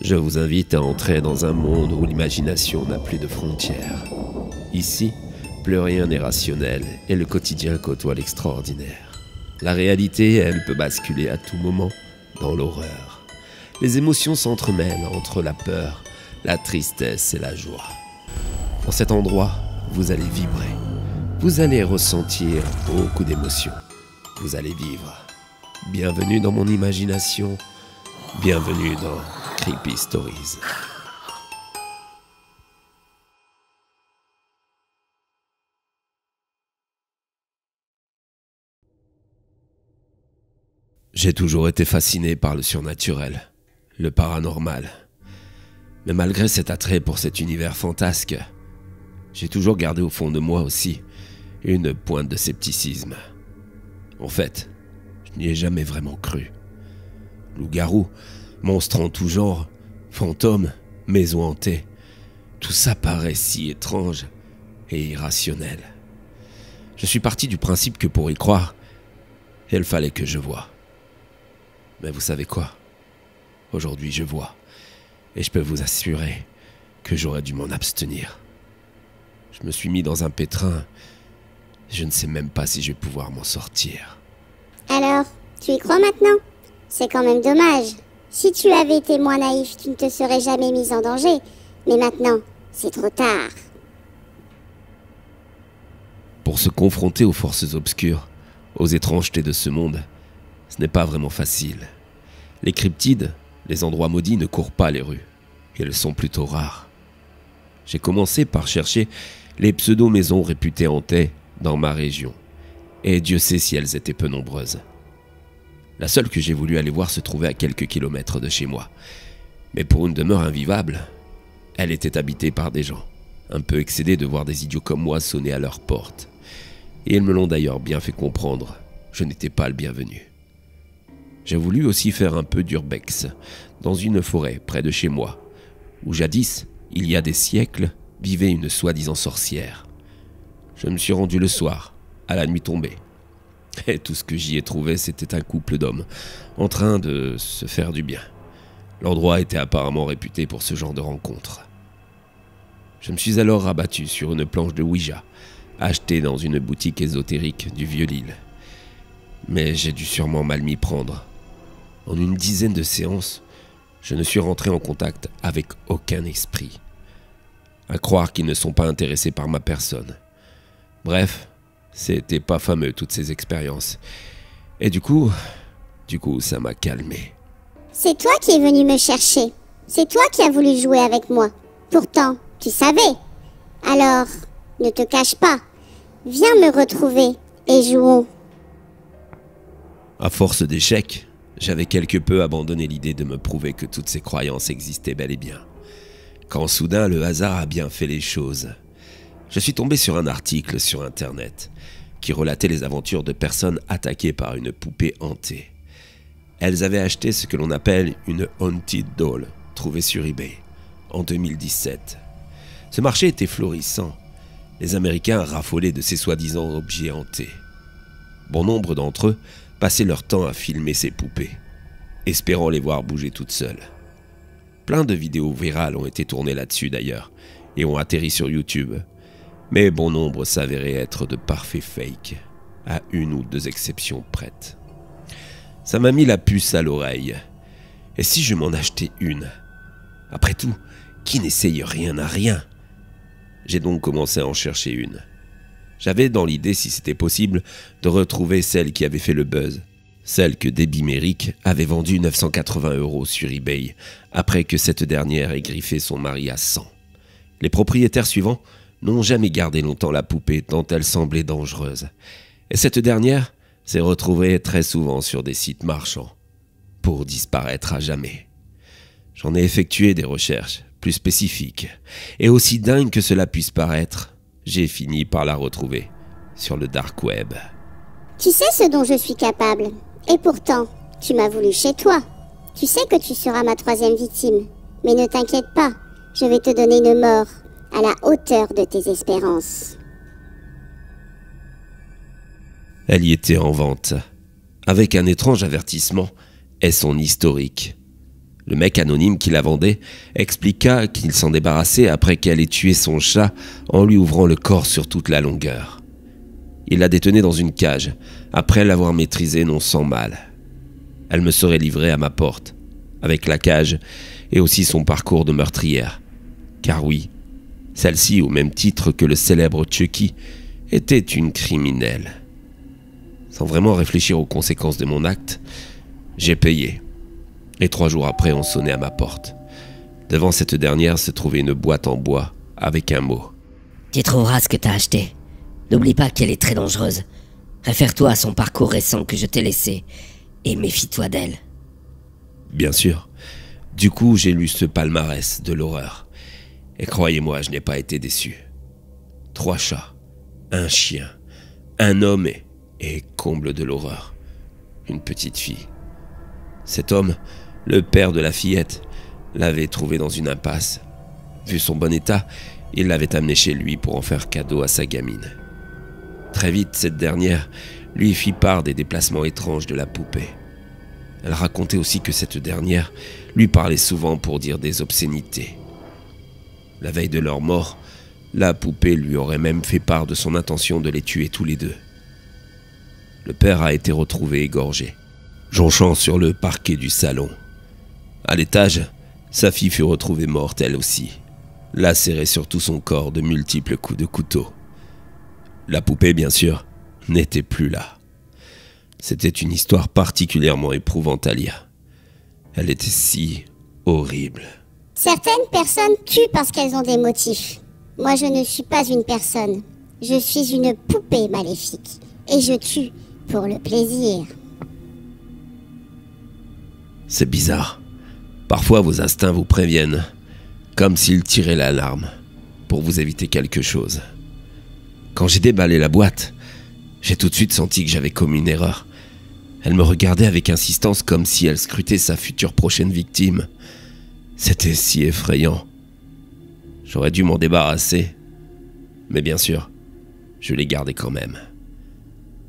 Je vous invite à entrer dans un monde où l'imagination n'a plus de frontières. Ici, plus rien n'est rationnel et le quotidien côtoie l'extraordinaire. La réalité, elle, peut basculer à tout moment dans l'horreur. Les émotions s'entremêlent entre la peur, la tristesse et la joie. Dans cet endroit, vous allez vibrer. Vous allez ressentir beaucoup d'émotions. Vous allez vivre. Bienvenue dans mon imagination. Bienvenue dans Creepy Stories. J'ai toujours été fasciné par le surnaturel, le paranormal. Mais malgré cet attrait pour cet univers fantasque, j'ai toujours gardé au fond de moi aussi une pointe de scepticisme. En fait, je n'y ai jamais vraiment cru. Loups-garous, monstres en tout genre, fantômes, maisons hantées, tout ça paraît si étrange et irrationnel. Je suis parti du principe que pour y croire, il fallait que je voie. Mais vous savez quoi? Aujourd'hui je vois, et je peux vous assurer que j'aurais dû m'en abstenir. Je me suis mis dans un pétrin, je ne sais même pas si je vais pouvoir m'en sortir. Alors, tu y crois maintenant? C'est quand même dommage. Si tu avais été moins naïf, tu ne te serais jamais mis en danger. Mais maintenant, c'est trop tard. Pour se confronter aux forces obscures, aux étrangetés de ce monde, ce n'est pas vraiment facile. Les cryptides, les endroits maudits ne courent pas les rues. Ils sont plutôt rares. J'ai commencé par chercher les pseudo-maisons réputées hantées dans ma région. Et Dieu sait si elles étaient peu nombreuses. La seule que j'ai voulu aller voir se trouvait à quelques kilomètres de chez moi. Mais pour une demeure invivable, elle était habitée par des gens, un peu excédés de voir des idiots comme moi sonner à leur porte. Et ils me l'ont d'ailleurs bien fait comprendre, je n'étais pas le bienvenu. J'ai voulu aussi faire un peu d'urbex, dans une forêt près de chez moi, où jadis, il y a des siècles, vivait une soi-disant sorcière. Je me suis rendu le soir, à la nuit tombée. Et tout ce que j'y ai trouvé, c'était un couple d'hommes, en train de se faire du bien. L'endroit était apparemment réputé pour ce genre de rencontres. Je me suis alors rabattu sur une planche de Ouija, achetée dans une boutique ésotérique du Vieux-Lille. Mais j'ai dû sûrement mal m'y prendre. En une dizaine de séances, je ne suis rentré en contact avec aucun esprit. À croire qu'ils ne sont pas intéressés par ma personne. Bref, c'était pas fameux toutes ces expériences. Et du coup, ça m'a calmé. C'est toi qui es venu me chercher. C'est toi qui as voulu jouer avec moi. Pourtant, tu savais. Alors, ne te cache pas. Viens me retrouver et jouons. À force d'échecs, j'avais quelque peu abandonné l'idée de me prouver que toutes ces croyances existaient bel et bien. Quand soudain le hasard a bien fait les choses. Je suis tombé sur un article sur internet qui relatait les aventures de personnes attaquées par une poupée hantée. Elles avaient acheté ce que l'on appelle une haunted doll, trouvée sur eBay, en 2017. Ce marché était florissant. Les Américains raffolaient de ces soi-disant objets hantés. Bon nombre d'entre eux passaient leur temps à filmer ces poupées, espérant les voir bouger toutes seules. Plein de vidéos virales ont été tournées là-dessus d'ailleurs, et ont atterri sur YouTube. Mais bon nombre s'avéraient être de parfaits fakes, à une ou deux exceptions prêtes. Ça m'a mis la puce à l'oreille. Et si je m'en achetais une? Après tout, qui n'essaye rien à rien? J'ai donc commencé à en chercher une. J'avais dans l'idée, si c'était possible, de retrouver celle qui avait fait le buzz. Celle que Debbie Merrick avait vendue 980 € sur eBay, après que cette dernière ait griffé son mari à 100. Les propriétaires suivants n'ont jamais gardé longtemps la poupée tant elle semblait dangereuse. Et cette dernière s'est retrouvée très souvent sur des sites marchands, pour disparaître à jamais. J'en ai effectué des recherches plus spécifiques, et aussi dingue que cela puisse paraître, j'ai fini par la retrouver sur le dark web. Tu sais ce dont je suis capable. Et pourtant, tu m'as voulu chez toi. Tu sais que tu seras ma troisième victime. Mais ne t'inquiète pas, je vais te donner une mort à la hauteur de tes espérances. Elle y était en vente, avec un étrange avertissement et son historique. Le mec anonyme qui la vendait expliqua qu'il s'en débarrassait après qu'elle ait tué son chat en lui ouvrant le corps sur toute la longueur. Il la détenait dans une cage, après l'avoir maîtrisée non sans mal. Elle me serait livrée à ma porte, avec la cage et aussi son parcours de meurtrière. Car oui, celle-ci, au même titre que le célèbre Chucky, était une criminelle. Sans vraiment réfléchir aux conséquences de mon acte, j'ai payé. Et 3 jours après, on sonnait à ma porte. Devant cette dernière se trouvait une boîte en bois avec un mot. Tu trouveras ce que t'as acheté. N'oublie pas qu'elle est très dangereuse. Réfère-toi à son parcours récent que je t'ai laissé et méfie-toi d'elle. Bien sûr. Du coup, j'ai lu ce palmarès de l'horreur. Et croyez-moi, je n'ai pas été déçu. 3 chats, 1 chien, un homme et comble de l'horreur, une petite fille. Cet homme, le père de la fillette, l'avait trouvée dans une impasse. Vu son bon état, il l'avait amenée chez lui pour en faire cadeau à sa gamine. Très vite, cette dernière lui fit part des déplacements étranges de la poupée. Elle racontait aussi que cette dernière lui parlait souvent pour dire des obscénités. La veille de leur mort, la poupée lui aurait même fait part de son intention de les tuer tous les deux. Le père a été retrouvé égorgé, jonchant sur le parquet du salon. À l'étage, sa fille fut retrouvée morte elle aussi, lacérée sur tout son corps de multiples coups de couteau. La poupée, bien sûr, n'était plus là. C'était une histoire particulièrement éprouvante à lire. Elle était si horrible. Certaines personnes tuent parce qu'elles ont des motifs. Moi, je ne suis pas une personne. Je suis une poupée maléfique. Et je tue pour le plaisir. C'est bizarre. Parfois, vos instincts vous préviennent, comme s'ils tiraient l'alarme, pour vous éviter quelque chose. Quand j'ai déballé la boîte, j'ai tout de suite senti que j'avais commis une erreur. Elle me regardait avec insistance comme si elle scrutait sa future prochaine victime. C'était si effrayant. J'aurais dû m'en débarrasser. Mais bien sûr, je l'ai gardé quand même.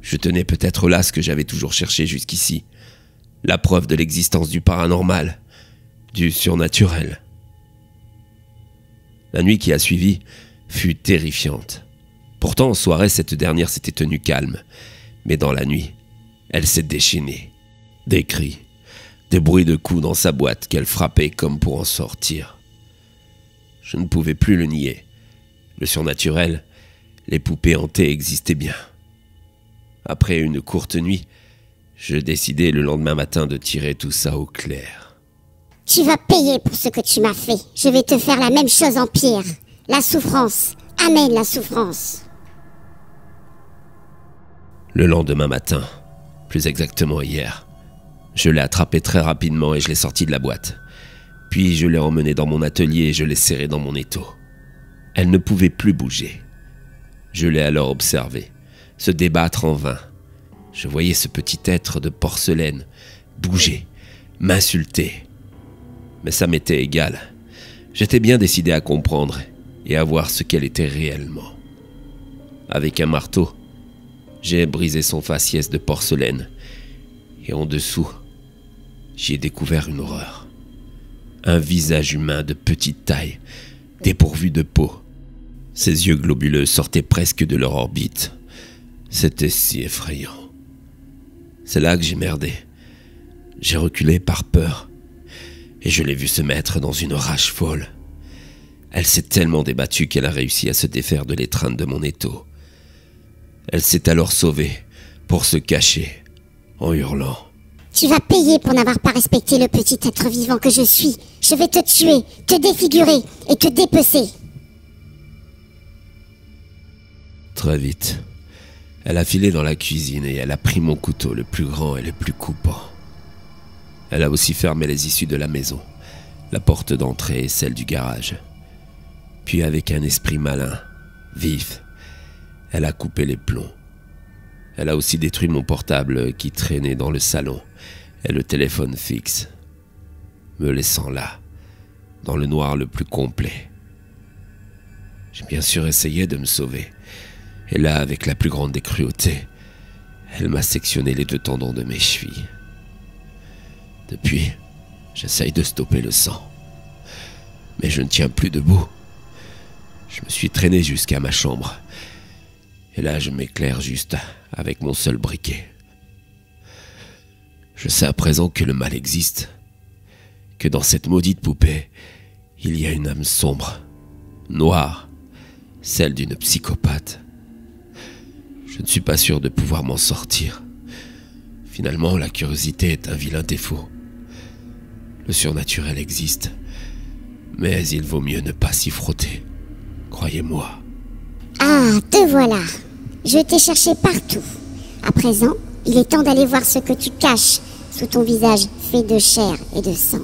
Je tenais peut-être là ce que j'avais toujours cherché jusqu'ici. La preuve de l'existence du paranormal, du surnaturel. La nuit qui a suivi fut terrifiante. Pourtant, en soirée, cette dernière s'était tenue calme. Mais dans la nuit, elle s'est déchaînée. Des cris, des bruits de coups dans sa boîte qu'elle frappait comme pour en sortir. Je ne pouvais plus le nier. Le surnaturel, les poupées hantées existaient bien. Après une courte nuit, je décidai le lendemain matin de tirer tout ça au clair. Tu vas payer pour ce que tu m'as fait. Je vais te faire la même chose en pire. La souffrance. Amène la souffrance. Le lendemain matin, plus exactement hier, je l'ai attrapé très rapidement et je l'ai sorti de la boîte. Puis je l'ai emmenée dans mon atelier et je l'ai serrée dans mon étau. Elle ne pouvait plus bouger. Je l'ai alors observée, se débattre en vain. Je voyais ce petit être de porcelaine bouger, m'insulter. Mais ça m'était égal. J'étais bien décidé à comprendre et à voir ce qu'elle était réellement. Avec un marteau, j'ai brisé son faciès de porcelaine et en dessous, j'y ai découvert une horreur. Un visage humain de petite taille, dépourvu de peau. Ses yeux globuleux sortaient presque de leur orbite. C'était si effrayant. C'est là que j'ai merdé. J'ai reculé par peur et je l'ai vue se mettre dans une rage folle. Elle s'est tellement débattue qu'elle a réussi à se défaire de l'étreinte de mon étau. Elle s'est alors sauvée pour se cacher en hurlant. Tu vas payer pour n'avoir pas respecté le petit être vivant que je suis. Je vais te tuer, te défigurer et te dépecer. Très vite, elle a filé dans la cuisine et elle a pris mon couteau le plus grand et le plus coupant. Elle a aussi fermé les issues de la maison, la porte d'entrée et celle du garage. Puis avec un esprit malin, vif, elle a coupé les plombs. Elle a aussi détruit mon portable qui traînait dans le salon et le téléphone fixe, me laissant là, dans le noir le plus complet. J'ai bien sûr essayé de me sauver. Et là, avec la plus grande des cruautés, elle m'a sectionné les 2 tendons de mes chevilles. Depuis, J'essaye de stopper le sang. Mais je ne tiens plus debout. Je me suis traîné jusqu'à ma chambre. Et là, je m'éclaire juste avec mon seul briquet. Je sais à présent que le mal existe. Que dans cette maudite poupée, il y a une âme sombre, noire, celle d'une psychopathe. Je ne suis pas sûr de pouvoir m'en sortir. Finalement, la curiosité est un vilain défaut. Le surnaturel existe, mais il vaut mieux ne pas s'y frotter. Croyez-moi. Ah, te voilà. Je t'ai cherché partout. À présent, il est temps d'aller voir ce que tu caches sous ton visage fait de chair et de sang.